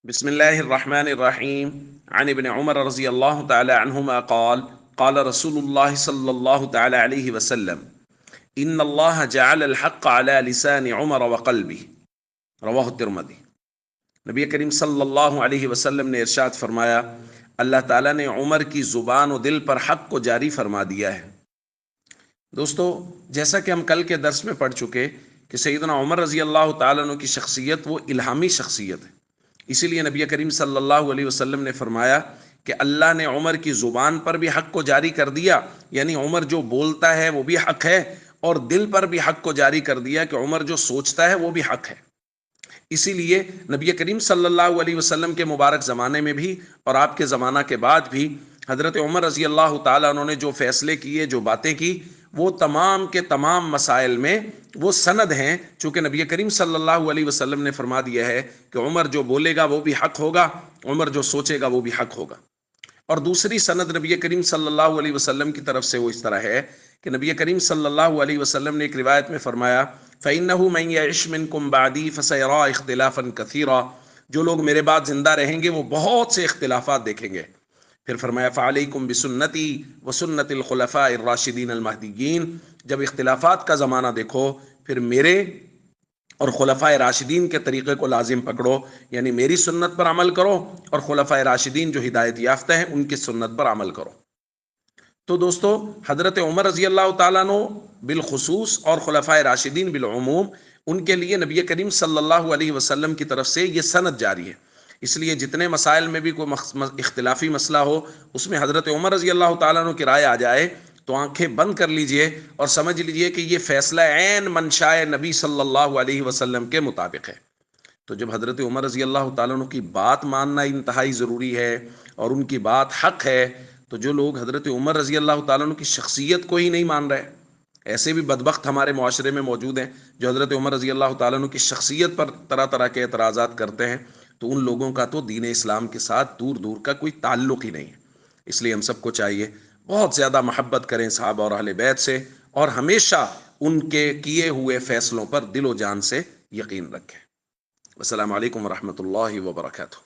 بسم الله الرحمن الرحيم عن ابن عمر رضي الله تعالى عنهما قال رسول الله صلى الله تعالى عليه وسلم إن الله جعل الحق على لسان عمر وقلبه رواہ الترمذی۔ نبی کریم صلی اللہ علیہ وسلم نے ارشاد فرمایا، اللہ تعالیٰ نے عمر کی زبان و دل پر حق کو جاری فرما دیا ہے۔ دوستو، جیسا کہ ہم کل کے درس میں پڑھ چکے کہ سیدنا عمر رضی اللہ تعالیٰ عنہ کی شخصیت وہ الہامی شخصیت ہے، اسی لیے نبی کریم صلی اللہ علیہ وسلم نے فرمایا کہ اللہ نے عمر کی زبان پر بھی حق کو جاری کر دیا، یعنی عمر جو بولتا ہے وہ بھی حق ہے، اور دل پر بھی حق کو جاری کر دیا کہ عمر جو سوچتا ہے وہ بھی حق ہے۔ اسی لیے نبی کریم صلی اللہ علیہ وسلم کے مبارک زمانے میں بھی اور آپ کے زمانہ کے بعد بھی حضرت عمر رضی اللہ تعالیٰ عنہ نے جو فیصلے کیے، جو باتیں کی، وہ تمام کے تمام مسائل میں وہ سند ہیں، چونکہ نبی کریم صلی اللہ علیہ وسلم نے فرما دیا ہے کہ عمر جو بولے گا وہ بھی حق ہوگا، عمر جو سوچے گا وہ بھی حق ہوگا۔ اور دوسری سند نبی کریم صلی اللہ علیہ وسلم کی طرف سے وہ اس طرح ہے کہ نبی کریم صلی اللہ علیہ وسلم نے ایک روایت میں فرمایا، فَإِنَّهُ مَن يَعِشْ مِنكُم بَعْدِي فَسَيَرَىٰ اخْتِلَافًا كَثِيرًا، جو لوگ میرے بعد زندہ رہیں گے وہ بہت سے اختلافات دیکھیں گے۔ پھر فرمایا فَعَلَيْكُمْ بِسُنَّتِي وَسُنَّتِ الْخُلَفَاءِ الرَّاشِدِينَ الْمَهْدِيِّينَ، جب اختلافات کا زمانہ دیکھو پھر میرے اور خلفائے راشدین کے طریقے کو لازم پکڑو، یعنی میری سنت پر عمل کرو اور خلفائے راشدین جو ہدایت یافتہ ہیں ان کی سنت پر عمل کرو۔ تو دوستو، حضرت عمر رضی اللہ تعالیٰ عنہ بالخصوص اور خلفائے راشدین بالعموم، ان کے لیے نبی کریم صلی اللہ علیہ وسلم کی طرف سے یہ سند جاری ہے۔ اس لیے جتنے مسائل میں بھی کوئی اختلافی مسئلہ ہو، اس میں حضرت عمر رضی اللہ تعالیٰ عنہ کی رائے آ جائے تو آنکھیں بند کر لیجئے اور سمجھ لیجئے کہ یہ فیصلہ عین منشائے نبی صلی اللہ علیہ وسلم کے مطابق ہے۔ تو جب حضرت عمر رضی اللہ تعالیٰ عنہ کی بات ماننا انتہائی ضروری ہے اور ان کی بات حق ہے، تو جو لوگ حضرت عمر رضی اللہ تعالیٰ عنہ کی شخصیت کو ہی نہیں مان رہے، ایسے بھی بدبخت ہمارے معاشرے میں موجود ہیں جو حضرت عمر رضی اللہ تعالیٰ عنہ کی شخصیت پر طرح طرح کے اعتراضات کرتے ہیں، تو ان لوگوں کا تو دین اسلام کے ساتھ دور دور کا کوئی تعلق ہی نہیں ہے۔ اس لیے ہم سب کو چاہیے بہت زیادہ محبت کریں صحابہ اور اہل بیت سے، اور ہمیشہ ان کے کیے ہوئے فیصلوں پر دل و جان سے یقین رکھیں۔ السلام علیکم ورحمۃ اللہ وبرکاتہ۔